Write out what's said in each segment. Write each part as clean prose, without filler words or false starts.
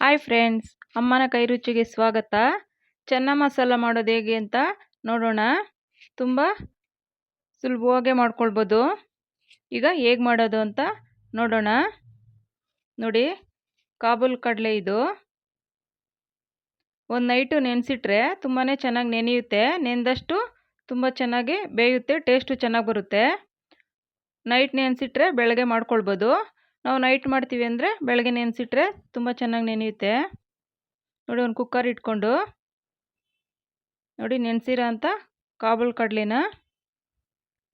Hi friends, ಅಮ್ಮನ ಕೈ ರುಚಿಗೆ ಸ್ವಾಗತ. ಚೆನ್ನ ಮಸಾಲ ಮಾಡೋದು ಹೇಗೆ ಅಂತ ನೋಡೋಣ. ತುಂಬ ಸುಲಭವಾಗಿ ಮಾಡ್ಕೊಳ್ಬೋದು. ಈಗ ಹೇಗೆ ಮಾಡೋದು ಅಂತ ನೋಡೋಣ. ನೋಡಿ, ಕಾಬೂಲ್ ಕಡಲೆ ಇದು. ಒಂದು ನೈಟು ನೆನೆಸಿಟ್ರೆ ತುಂಬಾ ಚೆನ್ನಾಗಿ ನೆನೆಯುತ್ತೆ. ನೆನೆದಷ್ಟು ತುಂಬ ಚೆನ್ನಾಗಿ ಬೇಯುತ್ತೆ, ಟೇಸ್ಟು ಚೆನ್ನಾಗಿ ಬರುತ್ತೆ. ನೈಟ್ ನೆನೆಸಿಟ್ರೆ ಬೆಳಗ್ಗೆ ಮಾಡ್ಕೊಳ್ಬೋದು. ನಾವು ನೈಟ್ ಮಾಡ್ತೀವಿ ಅಂದರೆ ಬೆಳಗ್ಗೆ ನೆನೆಸಿಟ್ರೆ ತುಂಬ ಚೆನ್ನಾಗಿ ನೆನೆಯುತ್ತೆ. ನೋಡಿ, ಒಂದು ಕುಕ್ಕರ್ ಇಟ್ಕೊಂಡು ನೋಡಿ ನೆನೆಸಿರೋ ಅಂಥ ಕಾಬೂಲ್ ಕಡಲೆನ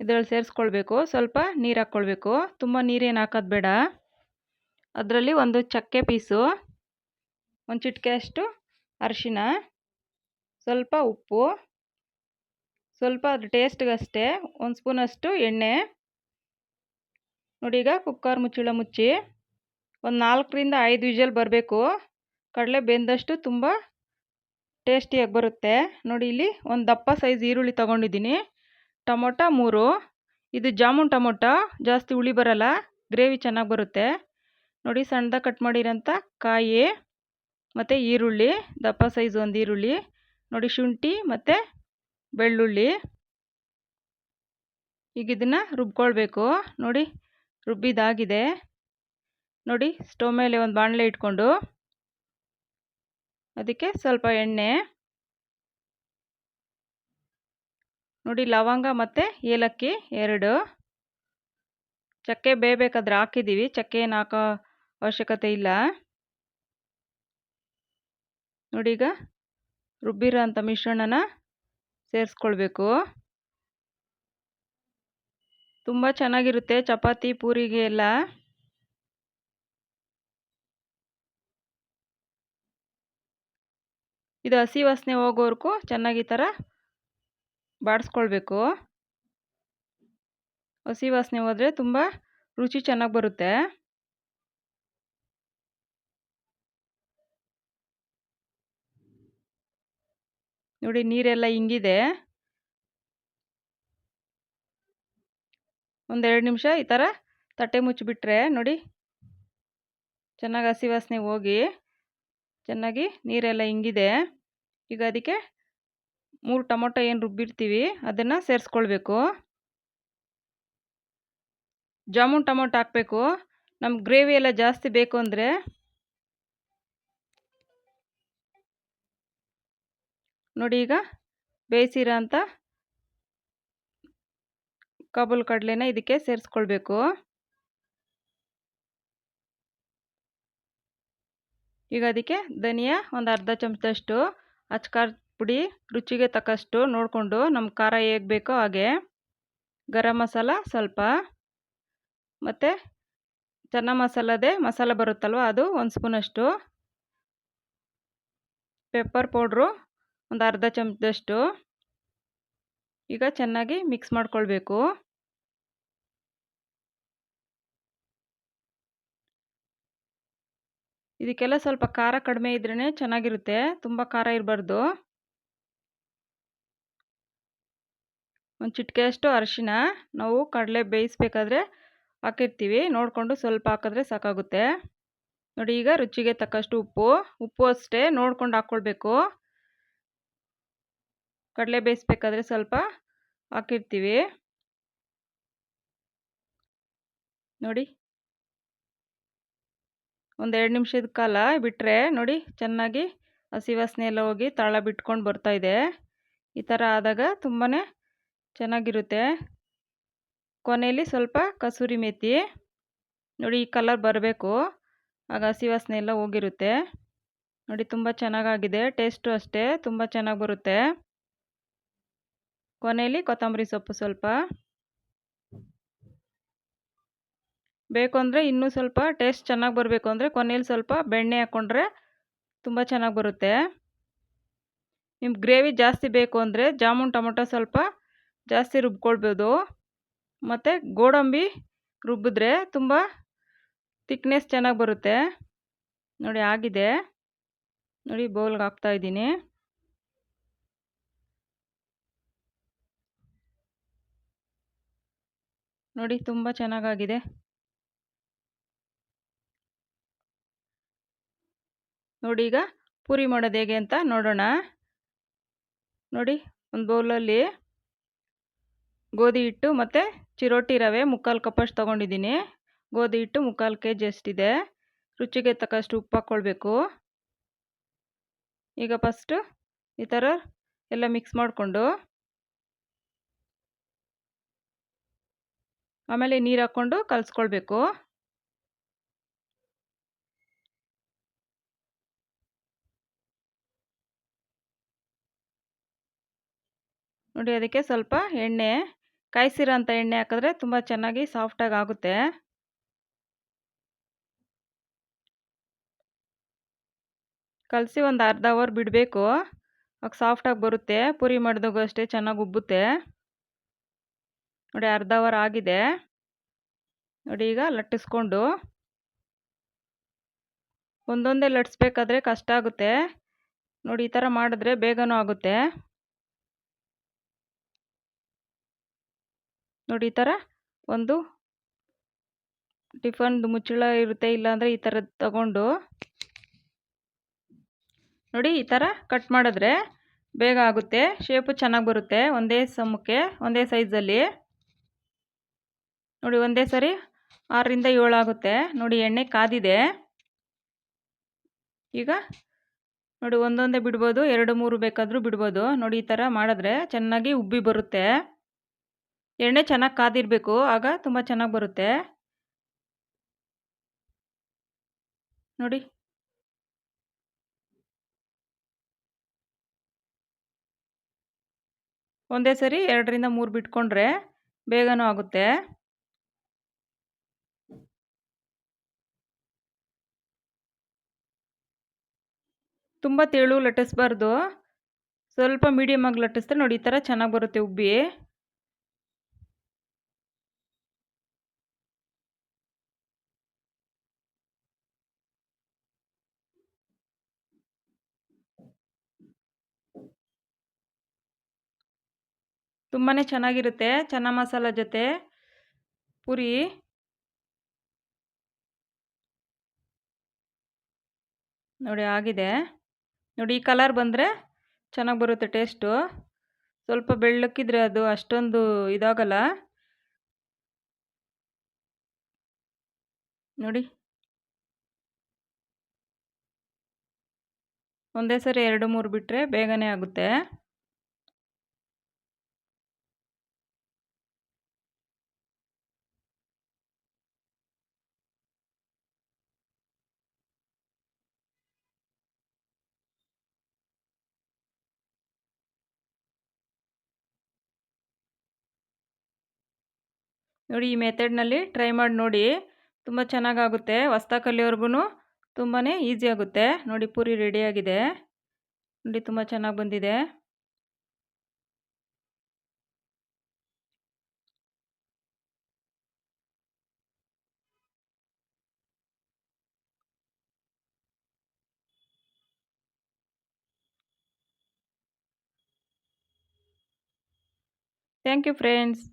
ಇದರಲ್ಲಿ ಸೇರಿಸ್ಕೊಳ್ಬೇಕು. ಸ್ವಲ್ಪ ನೀರು ಹಾಕ್ಕೊಳ್ಬೇಕು. ತುಂಬ ನೀರೇನು ಹಾಕೋದು ಬೇಡ. ಅದರಲ್ಲಿ ಒಂದು ಚಕ್ಕೆ ಪೀಸು, ಒಂದು ಚಿಟಿಕೆಯಷ್ಟು ಅರಿಶಿನ, ಸ್ವಲ್ಪ ಉಪ್ಪು, ಸ್ವಲ್ಪ ಅದು ಟೇಸ್ಟ್ಗಷ್ಟೇ ಒಂದು ಸ್ಪೂನಷ್ಟು ಎಣ್ಣೆ. ನೋಡಿ, ಈಗ ಕುಕ್ಕರ್ ಮುಚ್ಚಳ ಮುಚ್ಚಿ ಒಂದು 4ರಿಂದ 5 ವಿಷಲ್ ಬರಬೇಕು. ಕಡಲೆ ಬೆಂದಷ್ಟು ತುಂಬ ಟೇಸ್ಟಿಯಾಗಿ ಬರುತ್ತೆ. ನೋಡಿ, ಇಲ್ಲಿ ಒಂದು ದಪ್ಪ ಸೈಜ್ ಈರುಳ್ಳಿ ತೊಗೊಂಡಿದ್ದೀನಿ. ಟೊಮೊಟೊ 3. ಇದು ಜಾಮೂನ್ ಟೊಮೊಟೊ, ಜಾಸ್ತಿ ಹುಳಿ ಬರಲ್ಲ, ಗ್ರೇವಿ ಚೆನ್ನಾಗಿ ಬರುತ್ತೆ. ನೋಡಿ, ಸಣ್ಣದಾಗಿ ಕಟ್ ಮಾಡಿರೋಂಥ ಕಾಯಿ ಮತ್ತು ಈರುಳ್ಳಿ, ದಪ್ಪ ಸೈಜ್ ಒಂದು ಈರುಳ್ಳಿ. ನೋಡಿ, ಶುಂಠಿ ಮತ್ತು ಬೆಳ್ಳುಳ್ಳಿ. ಈಗ ಇದನ್ನು ರುಬ್ಕೊಳ್ಬೇಕು. ನೋಡಿ, ರುಬ್ಬಿದಾಗಿದೆ. ನೋಡಿ, ಸ್ಟವ್ ಮೇಲೆ ಒಂದು ಬಾಣಲೆ ಇಟ್ಕೊಂಡು ಅದಕ್ಕೆ ಸ್ವಲ್ಪ ಎಣ್ಣೆ. ನೋಡಿ, ಲವಂಗ ಮತ್ತು ಏಲಕ್ಕಿ 2. ಚಕ್ಕೆ ಬೇಯಬೇಕಾದ್ರೆ ಹಾಕಿದ್ದೀವಿ, ಚಕ್ಕೆ ಏನು ಹಾಕೋ ಅವಶ್ಯಕತೆ ಇಲ್ಲ. ನೋಡಿ, ಈಗ ರುಬ್ಬಿರೋ ಅಂಥ ಮಿಶ್ರಣನ ಸೇರಿಸ್ಕೊಳ್ಬೇಕು. ತುಂಬ ಚೆನ್ನಾಗಿರುತ್ತೆ ಚಪಾತಿ ಪೂರಿಗೆ ಎಲ್ಲ. ಇದು ಹಸಿ ವಾಸನೆ ಹೋಗೋವರೆಗೂ ಚೆನ್ನಾಗಿ ಈ ಥರ ಬಾಡಿಸ್ಕೊಳ್ಬೇಕು. ಹಸಿ ವಾಸನೆ ಹೋದರೆ ತುಂಬ ರುಚಿ ಚೆನ್ನಾಗಿ ಬರುತ್ತೆ. ನೋಡಿ, ನೀರೆಲ್ಲ ಇಂಗಿದೆ. ಒಂದು 2 ನಿಮಿಷ ಈ ಥರ ತಟ್ಟೆ ಮುಚ್ಚಿಬಿಟ್ರೆ ನೋಡಿ ಚೆನ್ನಾಗಿ ಹಸಿ ವಾಸನೆ ಹೋಗಿ ಚೆನ್ನಾಗಿ ನೀರೆಲ್ಲ ಇಂಗಿದೆ. ಈಗ ಅದಕ್ಕೆ 3 ಟೊಮೊಟೊ ಏನು ರುಬ್ಬಿರ್ತೀವಿ ಅದನ್ನು ಸೇರಿಸ್ಕೊಳ್ಬೇಕು. ಜಾಮೂನ್ ಟೊಮೊಟೊ ಹಾಕಬೇಕು. ನಮ್ಗೆ ಗ್ರೇವಿ ಎಲ್ಲ ಜಾಸ್ತಿ ಬೇಕು ಅಂದರೆ ನೋಡಿ, ಈಗ ಬೇಯಿಸಿರೋ ಅಂಥ ಕಾಬೂಲ್ ಕಡಲೆನ ಇದಕ್ಕೆ ಸೇರಿಸ್ಕೊಳ್ಬೇಕು. ಈಗ ಅದಕ್ಕೆ ಧನಿಯಾ ಒಂದು ಅರ್ಧ ಚಮಚದಷ್ಟು, ಅಚ್ಕಾರದ ಪುಡಿ ರುಚಿಗೆ ತಕ್ಕಷ್ಟು ನೋಡಿಕೊಂಡು ನಮ್ಮ ಖಾರ ಹೇಗೆ ಬೇಕೋ ಹಾಗೆ, ಗರಂ ಮಸಾಲ ಸ್ವಲ್ಪ, ಮತ್ತು ಚೆನ್ನ ಮಸಾಲದೇ ಮಸಾಲ ಬರುತ್ತಲ್ವ ಅದು 1 ಸ್ಪೂನಷ್ಟು, ಪೆಪ್ಪರ್ ಪೌಡ್ರು ಒಂದು ಅರ್ಧ ಚಮಚದಷ್ಟು. ಈಗ ಚೆನ್ನಾಗಿ ಮಿಕ್ಸ್ ಮಾಡ್ಕೊಳ್ಬೇಕು. ಇದಕ್ಕೆಲ್ಲ ಸ್ವಲ್ಪ ಖಾರ ಕಡಿಮೆ ಇದ್ರೇ ಚೆನ್ನಾಗಿರುತ್ತೆ, ತುಂಬ ಖಾರ ಇರಬಾರ್ದು. ಒಂದು ಚಿಟಿಕೆಯಷ್ಟು ಅರಿಶಿನ, ನಾವು ಕಡಲೆ ಬೇಯಿಸ್ಬೇಕಾದ್ರೆ ಹಾಕಿರ್ತೀವಿ, ನೋಡಿಕೊಂಡು ಸ್ವಲ್ಪ ಹಾಕಿದ್ರೆ ಸಾಕಾಗುತ್ತೆ. ನೋಡಿ, ಈಗ ರುಚಿಗೆ ತಕ್ಕಷ್ಟು ಉಪ್ಪು ಅಷ್ಟೇ ನೋಡ್ಕೊಂಡು ಹಾಕ್ಕೊಳ್ಬೇಕು. ಕಡಲೆ ಬೇಯಿಸ್ಬೇಕಾದ್ರೆ ಸ್ವಲ್ಪ ಹಾಕಿರ್ತೀವಿ. ನೋಡಿ, ಒಂದು 2 ನಿಮಿಷದ ಕಾಲ ಬಿಟ್ಟರೆ ನೋಡಿ ಚೆನ್ನಾಗಿ ಹಸಿ ವಾಸನೆ ಎಲ್ಲ ಹೋಗಿ ತಳ ಬಿಟ್ಕೊಂಡು ಬರ್ತಾಯಿದೆ. ಈ ಥರ ಆದಾಗ ತುಂಬಾ ಚೆನ್ನಾಗಿರುತ್ತೆ. ಕೊನೆಯಲ್ಲಿ ಸ್ವಲ್ಪ ಕಸೂರಿ ಮೇಥಿ, ನೋಡಿ ಈ ಕಲರ್ ಬರಬೇಕು, ಆಗ ಹಸಿ ವಾಸನೆ ಎಲ್ಲ ಹೋಗಿರುತ್ತೆ. ನೋಡಿ, ತುಂಬ ಚೆನ್ನಾಗಾಗಿದೆ. ಟೇಸ್ಟು ಅಷ್ಟೇ ತುಂಬ ಚೆನ್ನಾಗಿ ಬರುತ್ತೆ. ಕೊನೆಯಲ್ಲಿ ಕೊತ್ತಂಬರಿ ಸೊಪ್ಪು ಸ್ವಲ್ಪ ಬೇಕು ಅಂದರೆ ಇನ್ನೂ ಸ್ವಲ್ಪ ಟೇಸ್ಟ್ ಚೆನ್ನಾಗಿ ಬರಬೇಕು ಅಂದರೆ ಕೊನೆಯಲ್ಲಿ ಸ್ವಲ್ಪ ಬೆಣ್ಣೆ ಹಾಕ್ಕೊಂಡ್ರೆ ತುಂಬ ಚೆನ್ನಾಗಿ ಬರುತ್ತೆ. ನಿಮ್ಗೆ ಗ್ರೇವಿ ಜಾಸ್ತಿ ಬೇಕು ಅಂದರೆ ಜಾಮೂನ್ ಟೊಮೊಟೊ ಸ್ವಲ್ಪ ಜಾಸ್ತಿ ರುಬ್ಕೊಳ್ಬೋದು. ಮತ್ತು ಗೋಡಂಬಿ ರುಬ್ಬಿದ್ರೆ ತುಂಬ ತಿಕ್ನೆಸ್ ಚೆನ್ನಾಗಿ ಬರುತ್ತೆ. ನೋಡಿ, ಆಗಿದೆ. ನೋಡಿ, ಬೌಲ್ಗೆ ಹಾಕ್ತಾಯಿದ್ದೀನಿ. ನೋಡಿ, ತುಂಬ ಚೆನ್ನಾಗಾಗಿದೆ. ನೋಡಿ ಈಗ ಪೂರಿ ಮಾಡೋದು ಹೇಗೆ ಅಂತ ನೋಡೋಣ. ನೋಡಿ ಒಂದು ಬೌಲಲ್ಲಿ ಗೋಧಿ ಹಿಟ್ಟು ಮತ್ತು ಚಿರೋಟಿ ರವೆ 3/4 ಕಪ್ಪಷ್ಟು ತೊಗೊಂಡಿದ್ದೀನಿ. ಗೋಧಿ ಹಿಟ್ಟು 3/4 kg ಅಷ್ಟಿದೆ. ರುಚಿಗೆ ತಕ್ಕಷ್ಟು ಉಪ್ಪು ಹಾಕ್ಕೊಳ್ಬೇಕು. ಈಗ ಫಸ್ಟು ಈ ಥರ ಎಲ್ಲ ಮಿಕ್ಸ್ ಮಾಡಿಕೊಂಡು ಆಮೇಲೆ ನೀರು ಹಾಕ್ಕೊಂಡು ಕಲಿಸ್ಕೊಳ್ಬೇಕು. ನೋಡಿ ಅದಕ್ಕೆ ಸ್ವಲ್ಪ ಎಣ್ಣೆ, ಕಾಯಿಸಿರೋ ಅಂಥ ಎಣ್ಣೆ ಹಾಕಿದ್ರೆ ತುಂಬ ಚೆನ್ನಾಗಿ ಸಾಫ್ಟಾಗಿ ಆಗುತ್ತೆ. ಕಲಸಿ ಒಂದು ಅರ್ಧ ಅವರ್ ಬಿಡಬೇಕು. ಆಗ ಸಾಫ್ಟಾಗಿ ಬರುತ್ತೆ. ಪೂರಿ ಮಾಡಿದಾಗೂ ಅಷ್ಟೇ ಚೆನ್ನಾಗಿ ಉಬ್ಬುತ್ತೆ. ನೋಡಿ ಅರ್ಧ ಅವರ್ ಆಗಿದೆ. ನೋಡಿ ಈಗ ಲಟ್ಟಿಸ್ಕೊಂಡು ಒಂದೊಂದೇ ಲಟ್ಟಿಸ್ಬೇಕಾದ್ರೆ ಕಷ್ಟ ಆಗುತ್ತೆ. ನೋಡಿ ಈ ಥರ ಮಾಡಿದ್ರೆ ಬೇಗನೂ ಆಗುತ್ತೆ. ನೋಡಿ ಈ ಥರ ಒಂದು ಟಿಫನ್ದು ಮುಚ್ಚಳ ಇರುತ್ತೆ, ಇಲ್ಲಾಂದರೆ ಈ ಥರದ್ದು ತಗೊಂಡು ನೋಡಿ ಈ ಥರ ಕಟ್ ಮಾಡಿದ್ರೆ ಬೇಗ ಆಗುತ್ತೆ. ಶೇಪು ಚೆನ್ನಾಗಿ ಬರುತ್ತೆ. ಒಂದೇ ಸಮಕ್ಕೆ ಒಂದೇ ಸೈಜಲ್ಲಿ. ನೋಡಿ ಒಂದೇ ಸರಿ 6ರಿಂದ 7 ಆಗುತ್ತೆ. ನೋಡಿ ಎಣ್ಣೆ ಕಾದಿದೆ. ಈಗ ನೋಡಿ ಒಂದೊಂದೇ ಬಿಡ್ಬೋದು, 2 3 ಬೇಕಾದರೂ ಬಿಡ್ಬೋದು. ನೋಡಿ ಈ ಥರ ಮಾಡಿದ್ರೆ ಚೆನ್ನಾಗಿ ಉಬ್ಬಿ ಬರುತ್ತೆ. ಎಣ್ಣೆ ಚೆನ್ನಾಗಿ ಕಾದಿರಬೇಕು, ಆಗ ತುಂಬ ಚೆನ್ನಾಗಿ ಬರುತ್ತೆ. ನೋಡಿ ಒಂದೇ ಸರಿ 2ರಿಂದ 3 ಬಿಟ್ಕೊಂಡ್ರೆ ಬೇಗನೂ ಆಗುತ್ತೆ. ತುಂಬ ತೆಳು ಲಟ್ಟಿಸ್ಬಾರ್ದು, ಸ್ವಲ್ಪ ಮೀಡಿಯಮ್ ಆಗಿ ಲಟ್ಟಿಸಿದ್ರೆ ನೋಡಿ ಈ ಥರ ಚೆನ್ನಾಗಿ ಬರುತ್ತೆ ಉಬ್ಬಿ. ತುಂಬಾ ಚೆನ್ನಾಗಿರುತ್ತೆ ಚೆನ್ನ ಮಸಾಲ ಜೊತೆ ಪೂರಿ. ನೋಡಿ ಆಗಿದೆ. ನೋಡಿ ಈ ಕಲರ್ ಬಂದರೆ ಚೆನ್ನಾಗಿ ಬರುತ್ತೆ ಟೇಸ್ಟು. ಸ್ವಲ್ಪ ಬೆಳ್ಳಕ್ಕಿದ್ರೆ ಅದು ಅಷ್ಟೊಂದು ಇದಾಗಲ್ಲ. ನೋಡಿ ಒಂದೇ ಸರಿ 2 3 ಬಿಟ್ಟರೆ ಬೇಗನೆ ಆಗುತ್ತೆ. ನೋಡಿ ಈ ಮೆಥಡ್ನಲ್ಲಿ ಟ್ರೈ ಮಾಡಿ ನೋಡಿ, ತುಂಬ ಚೆನ್ನಾಗಾಗುತ್ತೆ. ಹೊಸ್ದಾಗಿ ಕಲಿಯೋರ್ಗು ತುಂಬಾ ಈಸಿ ಆಗುತ್ತೆ. ನೋಡಿ ಪೂರಿ ರೆಡಿಯಾಗಿದೆ. ನೋಡಿ ತುಂಬ ಚೆನ್ನಾಗಿ ಬಂದಿದೆ. Thank you friends.